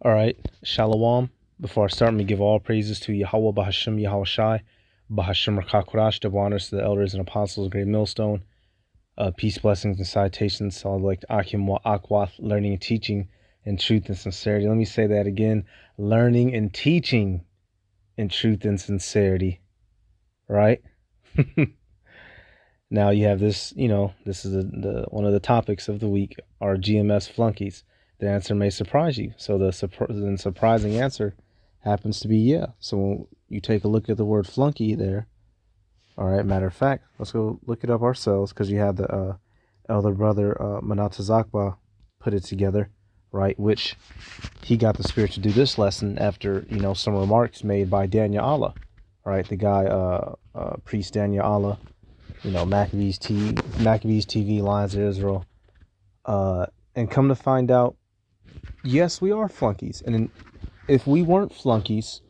All right, Shalom. Before I start, let me give all praises to Yahweh Bahashim Yahweh Shai, Bahashim Rakakurash, double honors to the elders and apostles of Great Millstone. Peace, blessings, and citations to all like Akim Wa Akwath, learning and teaching in truth and sincerity. Let me say that again, learning and teaching in truth and sincerity, right? Now you have this, this is the one of the topics of the week, are GMS flunkies. The answer may surprise you. So the surprising answer happens to be yeah. So when you take a look at the word flunky there, all right, matter of fact, let's go look it up ourselves, because you had the elder brother Manatazakba put it together, right, which he got the spirit to do this lesson after, some remarks made by Daniel Allah, right, the guy, priest Daniel Allah, Maccabees TV, Lions of Israel, and come to find out, yes, we are flunkies. And if we weren't flunkies,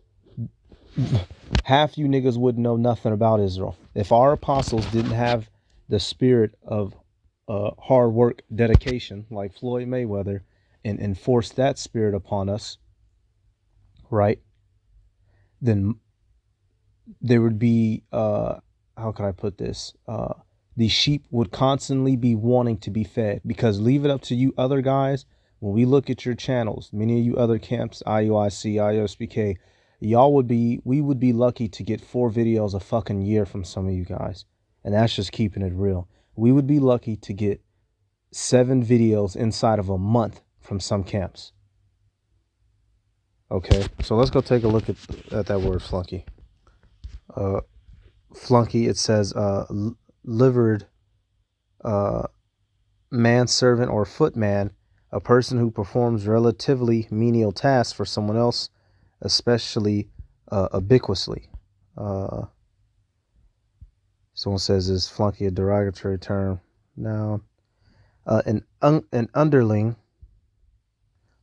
half you niggas wouldn't know nothing about Israel. If our apostles didn't have the spirit of hard work, dedication, like Floyd Mayweather, and enforce that spirit upon us, right, then there would be, how can I put this? The sheep would constantly be wanting to be fed, because leave it up to you other guys. When we look at your channels, many of you other camps, IUIC, IOSPK, we would be lucky to get 4 videos a fucking year from some of you guys. And that's just keeping it real. We would be lucky to get 7 videos inside of a month from some camps. Okay, so let's go take a look at that word flunky. Flunky, it says livered manservant or footman, a person who performs relatively menial tasks for someone else, especially ubiquitously. Someone says, is flunky a derogatory term? Noun. An underling,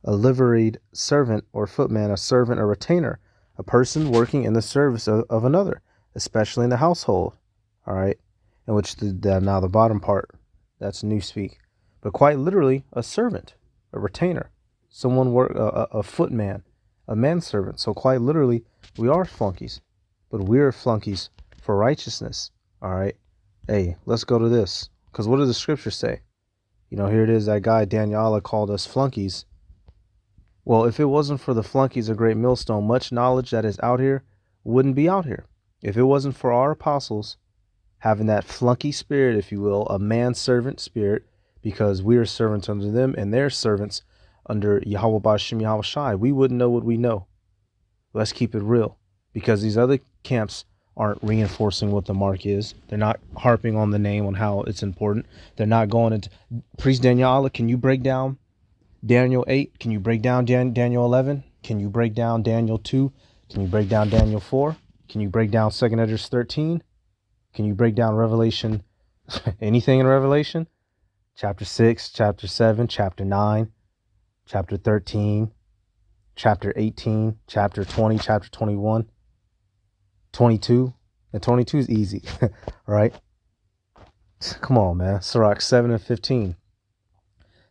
a liveried servant or footman, a servant or retainer, a person working in the service of another, especially in the household. All right, in which now the bottom part, that's newspeak, but quite literally a servant, a retainer, someone a footman, a manservant. So quite literally, we are flunkies, but we're flunkies for righteousness. All right, hey, let's go to this, because what does the scripture say? Here it is. That guy Daniel Allah called us flunkies. Well, if it wasn't for the flunkies of Great Millstone, much knowledge that is out here wouldn't be out here. If it wasn't for our apostles having that flunky spirit, if you will, a manservant spirit, because we are servants under them and they're servants under Yahweh Bashim Yahweh Shai, we wouldn't know what we know. Let's keep it real, because these other camps aren't reinforcing what the mark is. They're not harping on the name, on how it's important. They're not going into, Priest Daniel Allah, can you break down Daniel 8? Can you break down Daniel 11? Can you break down Daniel 2? Can you break down Daniel 4? Can you break down 2 Esdras 13? Can you break down Revelation, anything in Revelation? Chapter 6, chapter 7, chapter 9, chapter 13, chapter 18, chapter 20, chapter 21, 22. And 22 is easy, right? Come on, man. Sirach 7 and 15.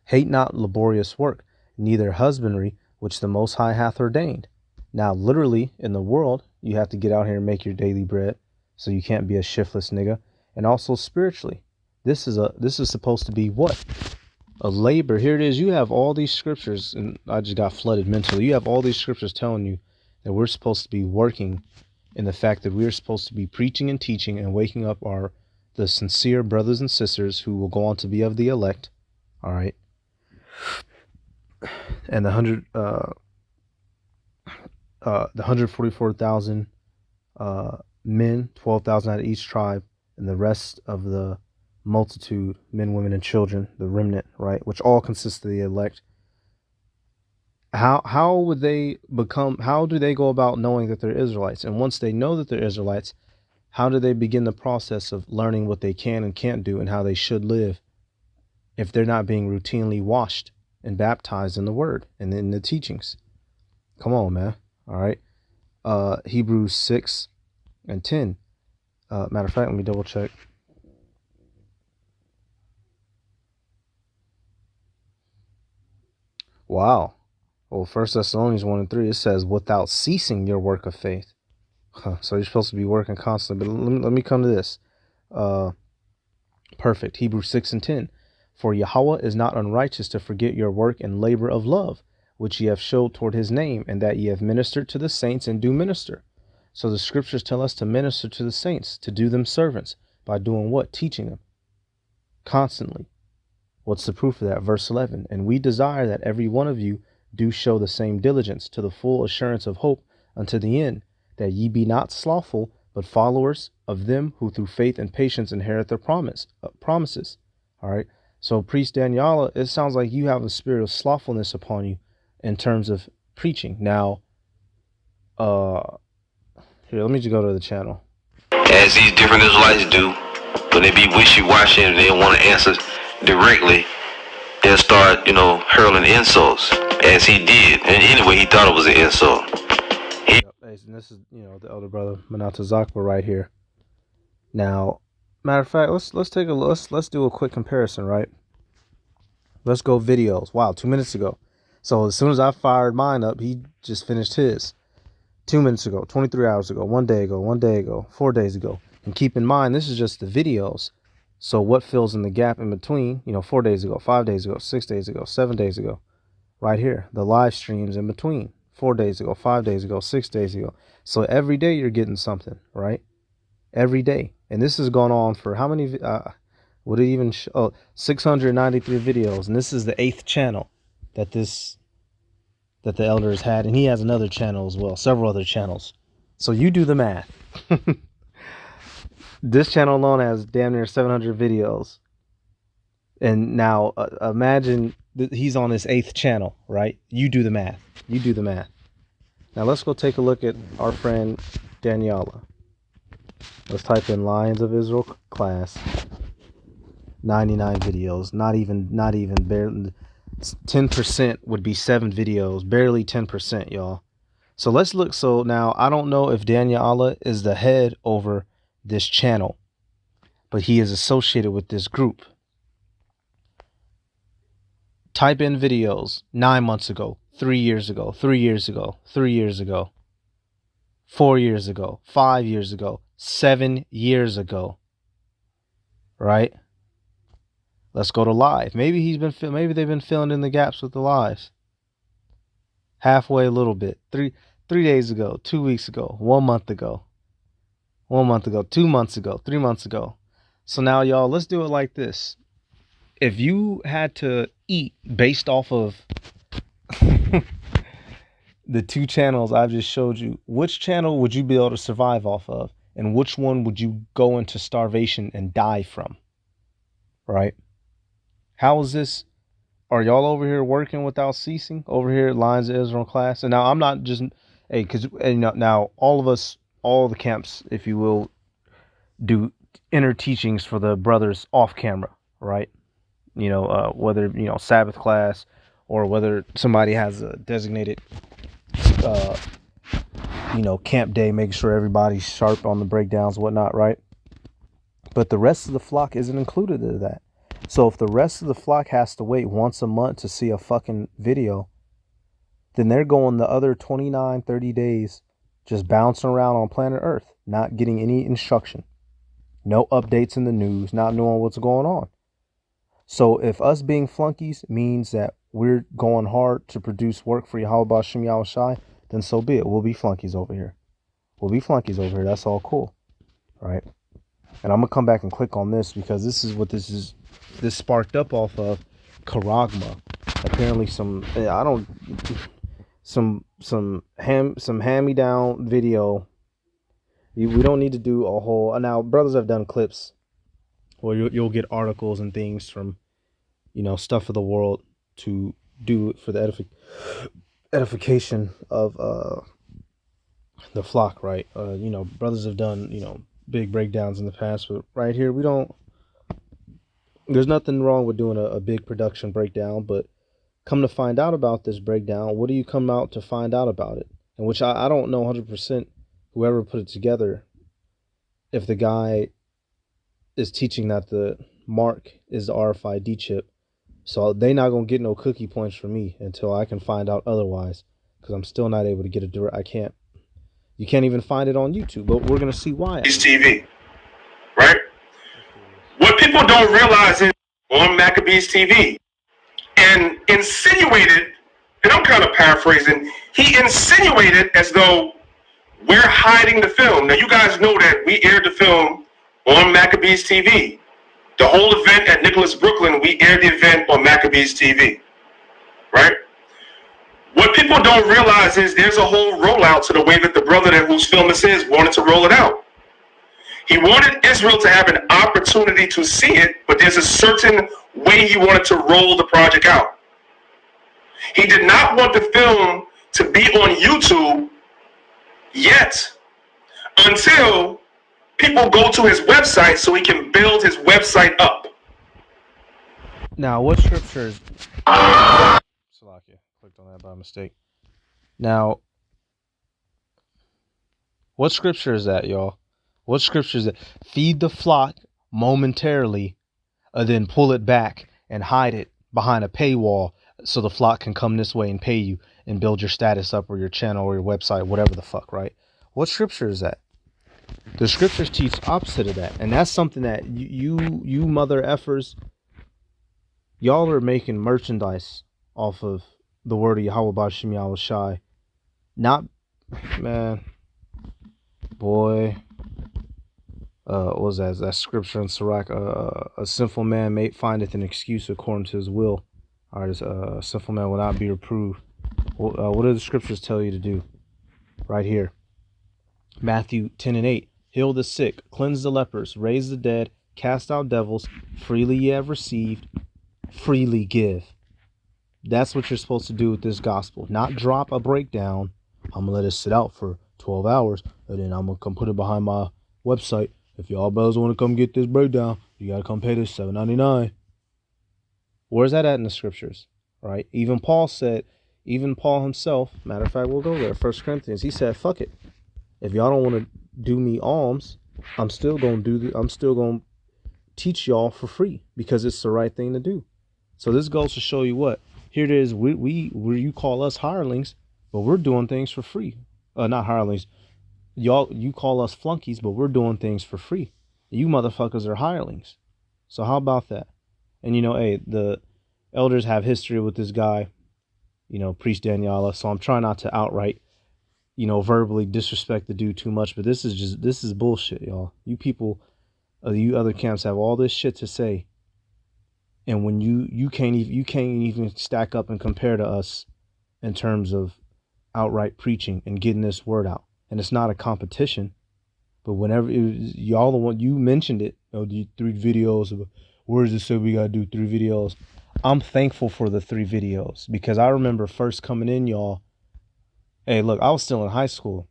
Hate not laborious work, neither husbandry, which the Most High hath ordained. Now, literally, in the world, you have to get out here and make your daily bread, so you can't be a shiftless nigga. And also spiritually, this is supposed to be what? A labor. Here it is. You have all these scriptures, and I just got flooded mentally. You have all these scriptures telling you that we're supposed to be working, in the fact that we're supposed to be preaching and teaching and waking up the sincere brothers and sisters who will go on to be of the elect. All right. And the 144,000 men, 12,000 out of each tribe, and the rest of the multitude, men, women, and children, the remnant, right, which all consist of the elect. How would they become? How do they go about knowing that they're Israelites? And once they know that they're Israelites, how do they begin the process of learning what they can and can't do and how they should live, if they're not being routinely washed and baptized in the word and in the teachings? Come on, man. All right. Hebrews 6 and 10. Matter of fact, let me double check. Wow. Well, 1 Thessalonians 1 and 3, it says, without ceasing your work of faith. So you're supposed to be working constantly. But let me come to this. Perfect. Hebrews 6 and 10. For Yahweh is not unrighteous to forget your work and labor of love, which ye have showed toward his name, and that ye have ministered to the saints and do minister. So the scriptures tell us to minister to the saints, to do them servants. By doing what? Teaching them. Constantly. What's the proof of that? Verse 11. And we desire that every one of you do show the same diligence to the full assurance of hope unto the end, that ye be not slothful, but followers of them who through faith and patience inherit their promises. All right. So priest Daniela, it sounds like you have a spirit of slothfulness upon you in terms of preaching. Now, here, let me just go to the channel. As these different Israelites do, when they be wishy-washy and they don't want to answer directly, they'll start, hurling insults, as he did. And anyway, he thought it was an insult. And this is, the elder brother Manata Zakwa right here. Now, matter of fact, let's take a look. Let's do a quick comparison, right? Let's go videos. Wow, 2 minutes ago. So as soon as I fired mine up, he just finished his. 2 minutes ago, 23 hours ago, 1 day ago, 4 days ago. And keep in mind, this is just the videos. So what fills in the gap in between, 4 days ago, 5 days ago, 6 days ago, 7 days ago, right here, the live streams in between, 4 days ago, 5 days ago, 6 days ago. So every day you're getting something, right? Every day. And this has gone on for how many, would it even show? 693 videos. And this is the 8th channel that the elder has had. And he has another channel as well, several other channels. So you do the math. This channel alone has damn near 700 videos. And now imagine he's on his 8th channel, right? You do the math. You do the math. Now let's go take a look at our friend Daniela. Let's type in Lions of Israel class. 99 videos. Not even barely 10% would be 7 videos. Barely 10%, y'all. So let's look. So now I don't know if Daniela is the head over this channel, but he is associated with this group. Type in videos 9 months ago, 3 years ago, 3 years ago, 3 years ago, 4 years ago, 5 years ago, 7 years ago. Right? Let's go to live. Maybe they've been filling in the gaps with the lives. Halfway a little bit. 3 days ago, 2 weeks ago, 1 month ago. 1 month ago, 2 months ago, 3 months ago. So now, y'all, let's do it like this. If you had to eat based off of the 2 channels I've just showed you, which channel would you be able to survive off of? And which one would you go into starvation and die from? Right? How is this? Are y'all over here working without ceasing? Over here at Lions of Israel class? And now I'm not just, hey, because now all of us, all the camps, if you will, do inner teachings for the brothers off camera, right? Whether, Sabbath class or whether somebody has a designated, camp day, making sure everybody's sharp on the breakdowns, whatnot, right? But the rest of the flock isn't included in that. So if the rest of the flock has to wait once a month to see a fucking video, then they're going the other 29, 30 days just bouncing around on planet Earth, not getting any instruction, no updates in the news, not knowing what's going on. So if us being flunkies means that we're going hard to produce work for Yahweh B'Shem Yahweh Shai, then so be it. We'll be flunkies over here. We'll be flunkies over here. That's all cool. Right? And I'm going to come back and click on this because this is what this sparked up off of Karagma. Apparently some hand-me-down video. We don't need to do a whole, now brothers have done clips where you'll get articles and things from, stuff of the world to do for the edification of the flock, right? Brothers have done, big breakdowns in the past, but right here there's nothing wrong with doing a big production breakdown, but come to find out about this breakdown, what do you come out to find out about it? And which I don't know 100% whoever put it together, if the guy is teaching that the mark is the RFID chip, So they not gonna get no cookie points from me until I can find out otherwise. Because I'm still not able to get a direct. I can't. You can't even find it on YouTube. But we're gonna see why. It's TV, right? What people don't realize is on Maccabees TV, and insinuated, and I'm kind of paraphrasing, he insinuated as though we're hiding the film. Now, you guys know that we aired the film on Maccabees TV. The whole event at Nicholas Brooklyn, we aired the event on Maccabees TV, right? What people don't realize is there's a whole rollout to the way that the brother whose film this is wanted to roll it out. He wanted Israel to have an opportunity to see it, but there's a certain way he wanted to roll the project out. He did not want the film to be on YouTube yet until people go to his website so he can build his website up. Now, what scriptures? Salakia, clicked on that by mistake. Now, what scripture is that, y'all? What scripture is that? Feed the flock momentarily, and then pull it back and hide it behind a paywall so the flock can come this way and pay you and build your status up or your channel or your website, whatever the fuck, right? What scripture is that? The scriptures teach opposite of that, and that's something that you mother effers, y'all are making merchandise off of the word of Yahweh B'Shem Yahweh Shai. Not, man, boy. What was that? That scripture in Sirach? A sinful man findeth an excuse according to his will. All right, a sinful man will not be reproved. What do the scriptures tell you to do? Right here. Matthew 10:8. Heal the sick, cleanse the lepers, raise the dead, cast out devils. Freely ye have received, freely give. That's what you're supposed to do with this gospel. Not drop a breakdown. I'm going to let it sit out for 12 hours, and then I'm going to come put it behind my website. If y'all brothers want to come get this breakdown, you got to come pay this $7.99. Where's that at in the scriptures? Right? Even Paul himself, matter of fact, we'll go there. 1 Corinthians, he said, fuck it. If y'all don't want to do me alms, I'm still going to teach y'all for free because it's the right thing to do. So this goes to show you what. Here it is. You call us hirelings, but we're doing things for free. Not hirelings. You call us flunkies, but we're doing things for free. You motherfuckers are hirelings. So how about that? And hey, the elders have history with this guy, Priest Daniela. So I'm trying not to outright, verbally disrespect the dude too much. But this is bullshit, y'all. You people, you other camps have all this shit to say, and when you can't even stack up and compare to us in terms of outright preaching and getting this word out. And it's not a competition, but whenever y'all the one you mentioned it, the 3 videos of where does it say we gotta do 3 videos? I'm thankful for the 3 videos because I remember first coming in, y'all. Hey, look, I was still in high school.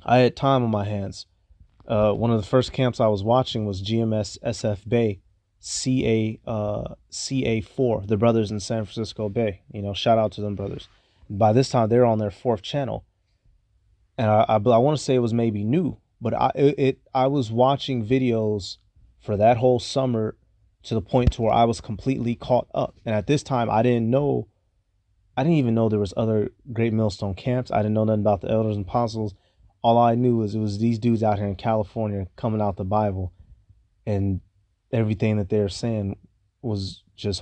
I had time on my hands. One of the first camps I was watching was GMS SF Bay, CA4, the brothers in San Francisco Bay. Shout out to them brothers. By this time, they're on their 4th channel. And I want to say it was maybe new, but I was watching videos for that whole summer to the point to where I was completely caught up. And at this time, I didn't even know there was other Great Millstone camps. I didn't know nothing about the elders and apostles. All I knew was it was these dudes out here in California coming out the Bible, and everything that they're saying was just,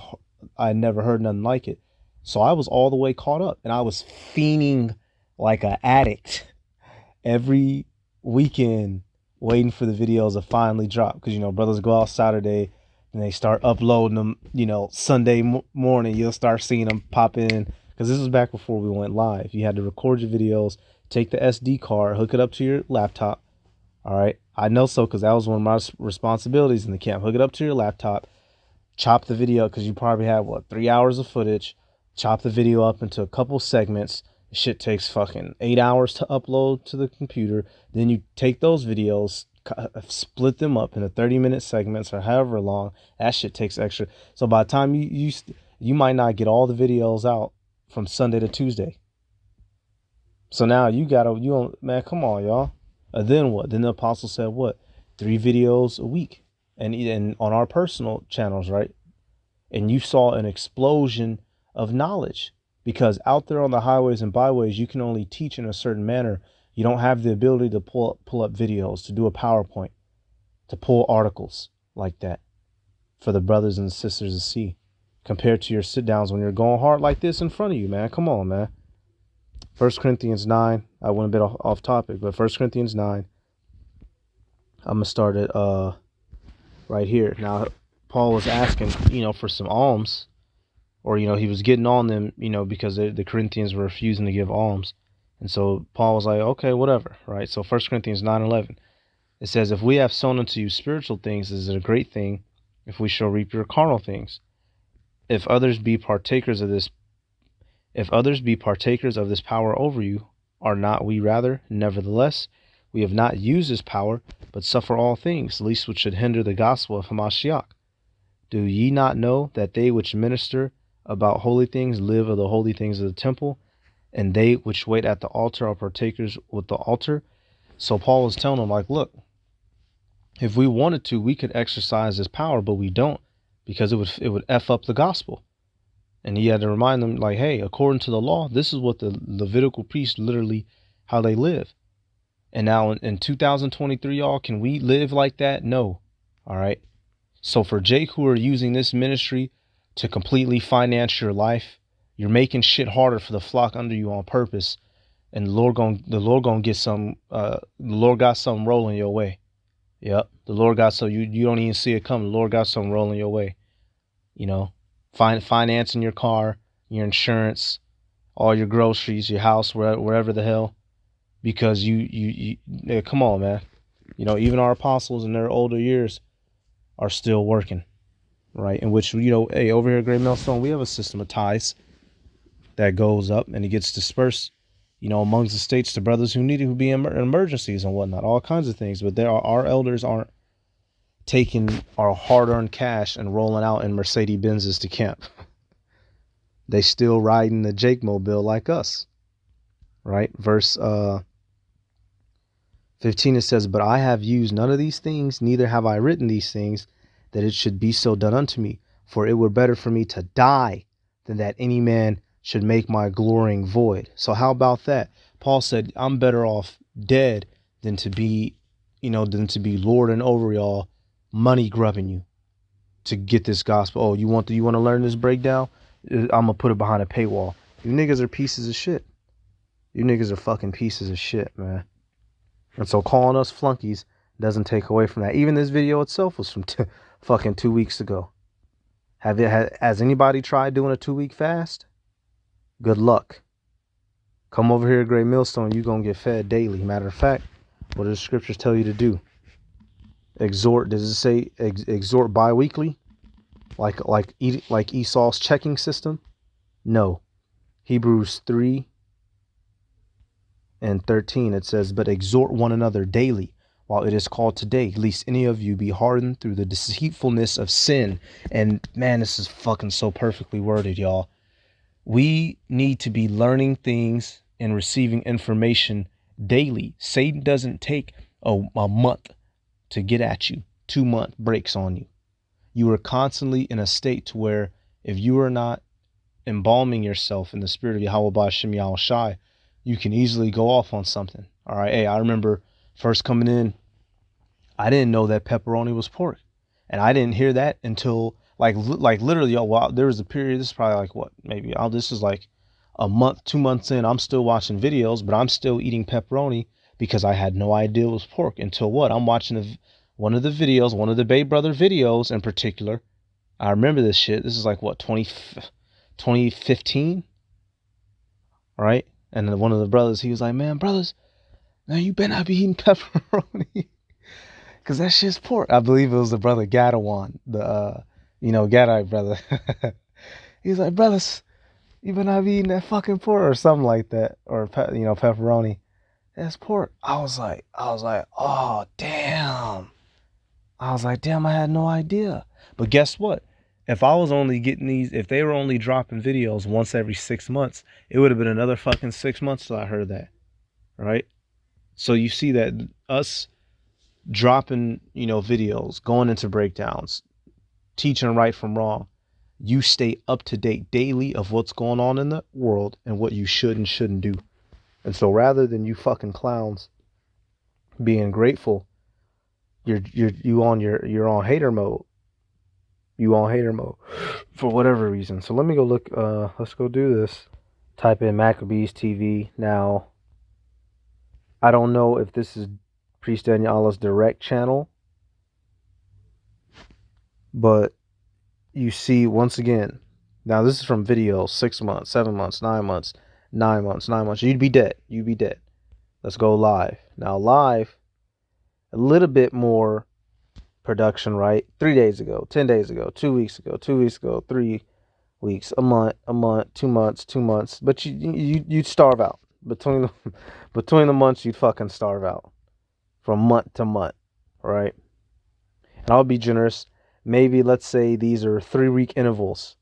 I had never heard nothing like it. So I was all the way caught up, and I was fiending like an addict every weekend waiting for the videos to finally drop. Because, brothers go out Saturday and they start uploading them, Sunday morning, you'll start seeing them pop in. Because this was back before we went live. You had to record your videos, take the SD card, hook it up to your laptop. All right. I know so because that was one of my responsibilities in the camp. Hook it up to your laptop, chop the video because you probably have, 3 hours of footage. Chop the video up into a couple segments. Shit takes fucking 8 hours to upload to the computer. Then you take those videos, split them up into 30-minute segments or however long. That shit takes extra. So by the time you might not get all the videos out from Sunday to Tuesday. So now man, come on, y'all. Then what? Then the apostle said what? 3 videos a week, and on our personal channels, right? and you saw an explosion of knowledge, because out there on the highways and byways, you can only teach in a certain manner. You don't have the ability to pull up videos, to do a PowerPoint, to pull articles like that for the brothers and sisters to see, compared to your sit downs when you're going hard like this in front of you, man. Come on, man. 1 Corinthians 9. I went a bit off topic, but 1 Corinthians 9. I'm going to start it right here. Now, Paul was asking, for some alms, or, he was getting on them, because the Corinthians were refusing to give alms. And so Paul was like, okay, whatever, right? So 1 Corinthians 9:11, it says, if we have sown unto you spiritual things, is it a great thing if we shall reap your carnal things? If others be partakers of this power over you, are not we rather? Nevertheless, we have not used this power, but suffer all things, least which should hinder the gospel of Hamashiach. Do ye not know that they which minister about holy things live of the holy things of the temple, and they which wait at the altar are partakers with the altar? So Paul was telling them, like, look, if we wanted to, we could exercise this power, but we don't, because it would F up the gospel. And he had to remind them, like, hey, according to the law, this is what the Levitical priests literally, how they live. And now in 2023, y'all, can we live like that? No. All right. So for Jake, who are using this ministry to completely finance your life, you're making shit harder for the flock under you on purpose. And the Lord gonna get some, the Lord got something rolling your way. Yep. The Lord got some, you don't even see it coming. The Lord got something rolling your way. Financing your car, your insurance, all your groceries, your house, wherever the hell. Because you come on, man. Even our apostles in their older years are still working, right? In which, hey, over here at Great Millstone, we have a system of tithes that goes up and it gets dispersed, amongst the states to brothers who need it, who be in emergencies and whatnot, all kinds of things. But our elders aren't taking our hard-earned cash and rolling out in Mercedes Benzes to camp. They still riding the Jake Mobile like us, right? Verse 15, it says, but I have used none of these things, neither have I written these things, that it should be so done unto me. For it were better for me to die than that any man should make my glorying void. So how about that? Paul said, I'm better off dead than to be, lording over y'all, money grubbing you to get this gospel. Oh, you want to learn this breakdown? I'm going to put it behind a paywall. You niggas are pieces of shit. You niggas are fucking pieces of shit, man. And so calling us flunkies doesn't take away from that. Even this video itself was from fucking 2 weeks ago. Has anybody tried doing a 2-week fast? Good luck. Come over here at Great Millstone, you're going to get fed daily. Matter of fact, what do the scriptures tell you to do? Exhort, does it say exhort bi-weekly? Like Esau's checking system? No. Hebrews 3:13, it says, but exhort one another daily while it is called today, lest any of you be hardened through the deceitfulness of sin. And man, this is fucking so perfectly worded, y'all. We need to be learning things and receiving information daily. Satan doesn't take a month to get at you. 2-month breaks on you. You are constantly in a state to where if you are not embalming yourself in the spirit of Yahweh Ba'Shem Yahweh Shai, you can easily go off on something. All right. Hey, I remember first coming in, I didn't know that pepperoni was pork. And I didn't hear that until like literally, there was a period, this is probably like what, maybe this is like a month, 2 months in, I'm still watching videos, but I'm still eating pepperoni because I had no idea it was pork until what? I'm watching one of the videos, one of the Bay Brother videos in particular. I remember this shit. This is like what, 2015? Right? And then one of the brothers, he was like, man, you better not be eating pepperoni. Because that shit's pork. I believe it was the brother Gadawan, the, Gadite brother. He's like, brothers, you better not be eating that fucking pork or something like that. Or, pepperoni. That's pork. I was like, oh, damn. I was like, damn, I had no idea. But guess what? If I was only getting if they were only dropping videos once every 6 months, it would have been another fucking 6 months till I heard that. Right? So you see that us dropping, videos, going into breakdowns, teaching right from wrong, you stay up to date daily of what's going on in the world and what you should and shouldn't do. And so rather than you fucking clowns being grateful, you're on hater mode. You on hater mode for whatever reason. So let me go look. Let's go do this. Type in Maccabees TV. Now, I don't know if this is Priest Daniela's direct channel, but you see once again. Now this is from videos 6 months, 7 months, 9 months, 9 months, 9 months. You'd be dead. You'd be dead. Let's go live. Now live, a little bit more production, right? 3 days ago, 10 days ago, 2 weeks ago, 2 weeks ago, 3 weeks, a month, 2 months, 2 months. But you'd starve out between the months. You'd fucking starve out from month to month, right? And I'll be generous. Maybe let's say these are 3-week intervals,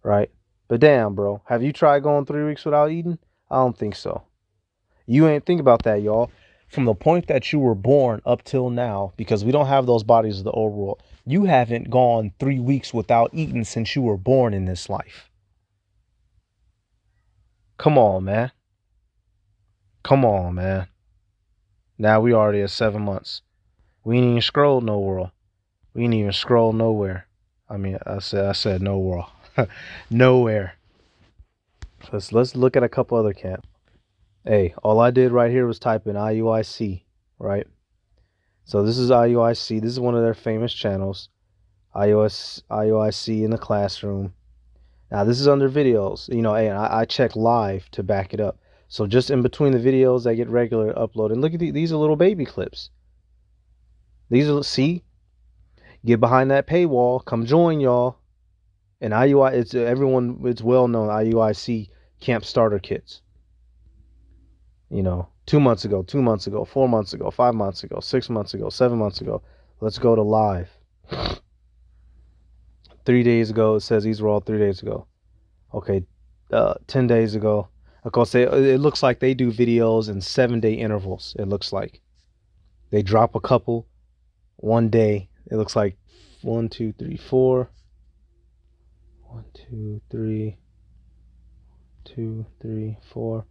right? But damn, bro, have you tried going 3 weeks without eating? I don't think so. You ain't think about that, y'all. From the point that you were born up till now, because we don't have those bodies of the old world, you haven't gone 3 weeks without eating since you were born in this life. Come on, man. Come on, man. Now we already at 7 months. We ain't even scrolled no world. We ain't even scroll nowhere. I mean, I said no world. Nowhere. Let's look at a couple other camps. Hey, all I did right here was type in IUIC, right? So this is IUIC. This is one of their famous channels. IUIC in the classroom. Now this is under videos. You know, hey, I check live to back it up. So just in between the videos, I get regular upload. And look at these are little baby clips. These are, see? Get behind that paywall. Come join y'all. And IUI, it's well known. IUIC camp starter kits. You know, 2 months ago, 2 months ago, 4 months ago, 5 months ago, 6 months ago, 7 months ago. Let's go to live. 3 days ago, it says these were all 3 days ago. Okay, 10 days ago. Of course, it looks like they do videos in 7-day intervals. It looks like they drop a couple one day. It looks like 1, 2, 3, 4. 1, 2, 3, 2, 3, 4,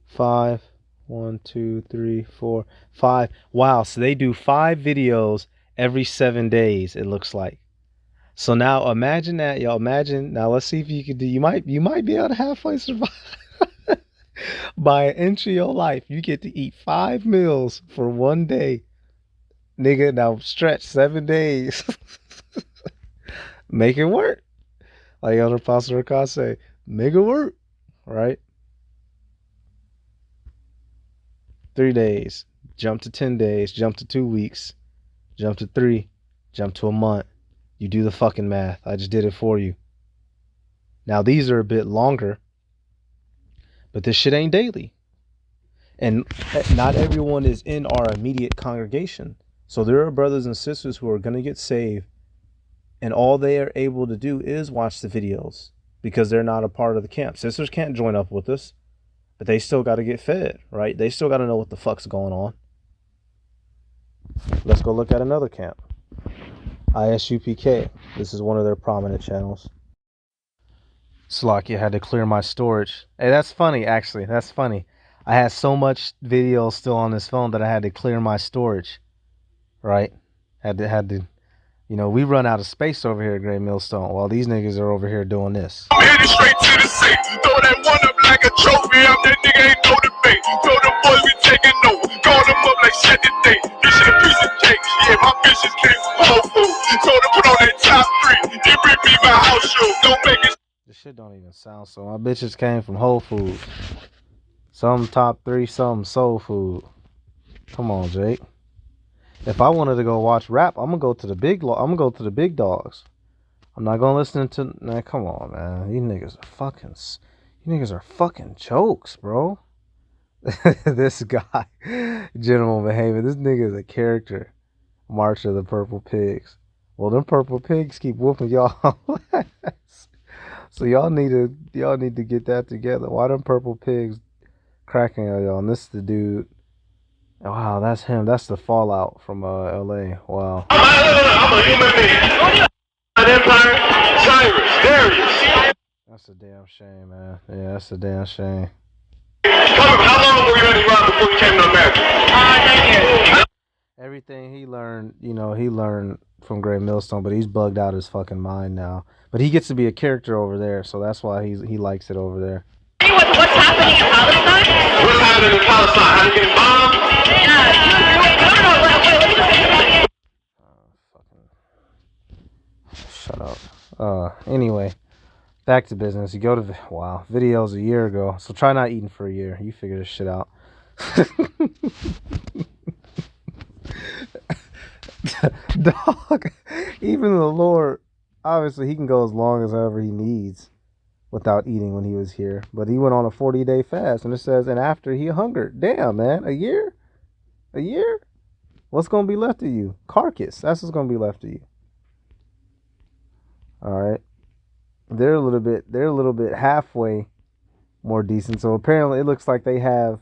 5. 1, 2, 3, 4, 5. Wow, so they do 5 videos every 7 days, it looks like. So now imagine that, y'all. Imagine now. Let's see if you can do. You might be able to halfway survive. By an inch of your life, you get to eat 5 meals for 1 day, nigga. Now stretch 7 days. Make it work. Like Elder Pastor Ricard say, make it work, right? 3 days, jump to 10 days, jump to 2 weeks, jump to 3, jump to a month. You do the fucking math. I just did it for you. Now these are a bit longer, but this shit ain't daily. And not everyone is in our immediate congregation. So there are brothers and sisters who are going to get saved, and all they are able to do is watch the videos because they're not a part of the camp. Sisters can't join up with us, but they still got to get fed, right? They still got to know what the fuck's going on. Let's go look at another camp. ISUPK. This is one of their prominent channels. Slocky, I had to clear my storage. Hey, that's funny, actually. That's funny. I had so much video still on this phone that I had to clear my storage. Right? Had to. You know, we run out of space over here at Great Millstone while these niggas are over here doing this. I'm headed straight to the safe. Throw that one up like a trophy. I'm that nigga, ain't no debate. Throw them boys, we taking over. Call them up like shit today. This shit a piece of cake. Yeah, my bitches came from Whole Foods. Told them put on that top 3. They bring me my house shoes. Don't make it. This shit don't even sound so. My bitches came from Whole Foods. Some top 3, some soul food. Come on, Jake. If I wanted to go watch rap, I'm gonna go to the big dogs. I'm not gonna listen to. Man, come on, man. You niggas are fucking jokes, bro. This guy, General Behavior. This nigga is a character. March of the Purple Pigs. Well, them purple pigs keep whooping y'all ass. So y'all need to get that together. Why them purple pigs cracking at y'all? And this is the dude. Wow, that's him. That's the Fallout from LA. Wow. I'm a human being. Empire, Cyrus. Darius. That's a damn shame, man. Yeah, that's a damn shame. How long were you in Islam before you came to America? 9 years. Everything he learned, you know, he learned from Great Millstone, but he's bugged out his fucking mind now. But he gets to be a character over there, so that's why he likes it over there. What's happening in Palestine? What's happening in Palestine? How you getting bombed? Shut up. Anyway, back to business. You go to videos a year ago, so try not eating for a year. You figure this shit out. Dog, even the Lord, obviously he can go as long as ever he needs without eating when he was here, but he went on a 40-day fast, and it says, and after he hungered. Damn, man, a year? What's gonna be left of you? Carcass. That's what's gonna be left of you. All right, they're a little bit halfway more decent. So apparently it looks like they have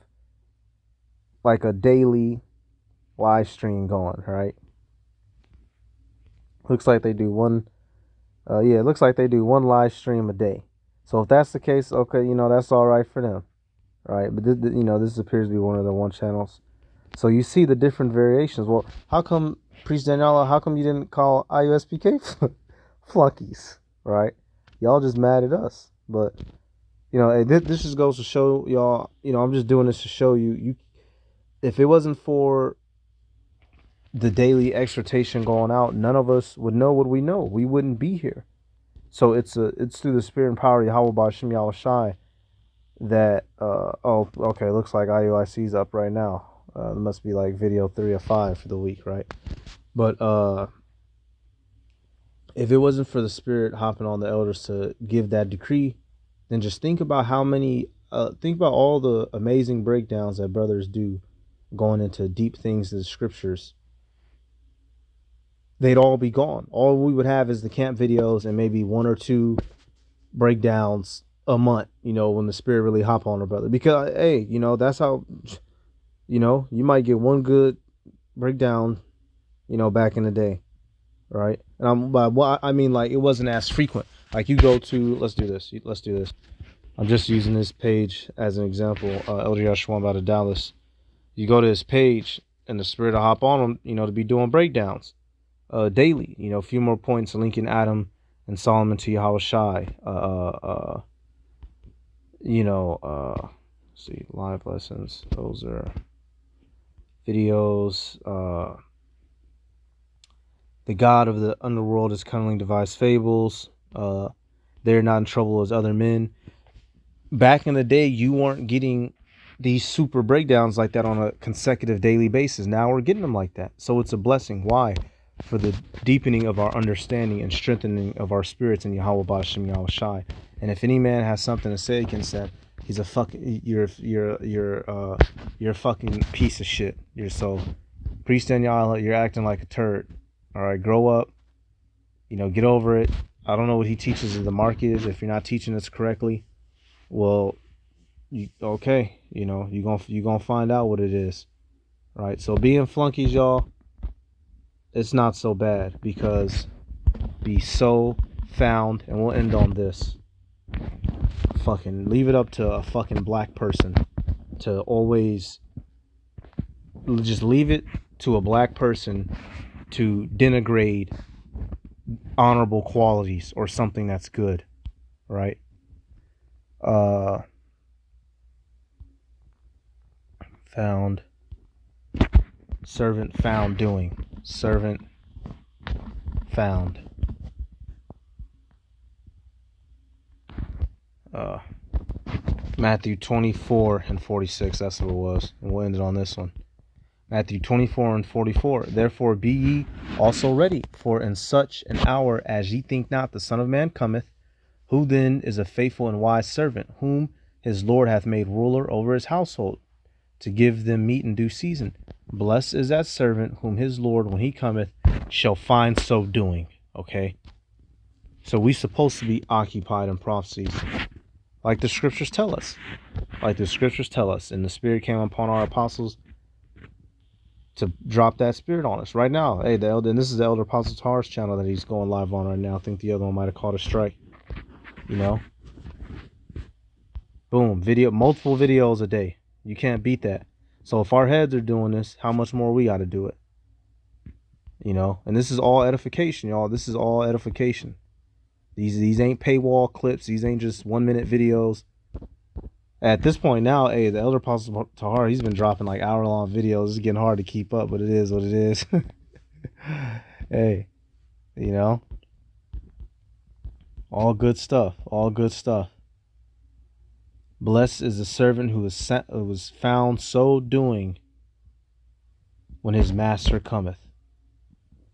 like a daily live stream going, right? Looks like they do one. It looks like they do one live stream a day. So if that's the case, okay, you know, that's all right for them, right? But this appears to be one of the one channels. So you see the different variations. Well, how come, Priest Daniela, how come you didn't call IUSPK flunkies, right? Y'all just mad at us. But, you know, this just goes to show y'all, you know, I'm just doing this to show you, if it wasn't for the daily exhortation going out, none of us would know what we know. We wouldn't be here. So it's through the spirit and power of Yahweh B'Shem Yahweh Shai that looks like IUIC's up right now. It must be like video 3 or 5 for the week, right? But if it wasn't for the spirit hopping on the elders to give that decree, then just think about how many think about all the amazing breakdowns that brothers do going into deep things of the scriptures. They'd all be gone. All we would have is the camp videos and maybe 1 or 2 breakdowns a month, you know, when the spirit really hop on a brother. Because, hey, you know, that's how, you know, you might get one good breakdown, you know, back in the day, right? And I mean, like, it wasn't as frequent. Like, you go to, let's do this. I'm just using this page as an example. Elder Yashwan out of Dallas. You go to his page and the spirit will hop on him, you know, to be doing breakdowns. Daily, you know, a few more points linking Adam and Solomon to Yahweh Shai. See, live lessons. Those are videos. The God of the underworld is cunningly devised fables. They're not in trouble as other men. Back in the day, you weren't getting these super breakdowns like that on a consecutive daily basis. Now we're getting them like that. So it's a blessing. Why? For the deepening of our understanding and strengthening of our spirits in Yahweh B'Shem Yahweh Shai. And if any man has something to say against that, he's a fucking you're a fucking piece of shit. Priest Daniela, you're acting like a turd. All right, grow up. You know, get over it. I don't know what he teaches in the mark is. If you're not teaching us correctly, well, you know, you're gonna find out what it is. Right? So being flunkies, y'all, it's not so bad, because be so found, and we'll end on this. Fucking leave it up to a fucking black person to always just leave it to a black person to denigrate honorable qualities or something that's good, right? Found, servant found doing, servant found. Matthew 24 and 46, that's what it was. And we'll end it on this one. Matthew 24 and 44. Therefore be ye also ready, for in such an hour as ye think not, the Son of Man cometh. Who then is a faithful and wise servant, whom his Lord hath made ruler over his household, to give them meat in due season? Blessed is that servant whom his Lord, when he cometh, shall find so doing. Okay? So we supposed to be occupied in prophecies, like the scriptures tell us. And the Spirit came upon our apostles to drop that spirit on us right now. Hey, and this is the Elder Apostle Tar's channel that he's going live on right now. I think the other one might have caught a strike. You know? Boom. Multiple videos a day. You can't beat that. So if our heads are doing this, how much more we got to do it? You know? And this is all edification, y'all. This is all edification. These ain't paywall clips. These ain't just 1 minute videos. At this point now, hey, the Elder Apostle Tahar, he's been dropping like hour-long videos. It's getting hard to keep up, but it is what it is. Hey, you know? All good stuff. All good stuff. Blessed is the servant who was found so doing when his master cometh.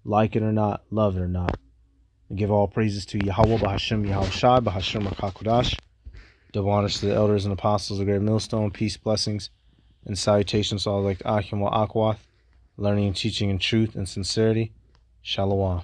Like it or not, love it or not. And give all praises to Yahweh, Bahashem, Yahweh Shai, Bahashem, HaKadosh. Double honors to the elders and apostles of Great Millstone. Peace, blessings, and salutations to all like Achim wa Akwath, learning and teaching in truth and sincerity. Shalom.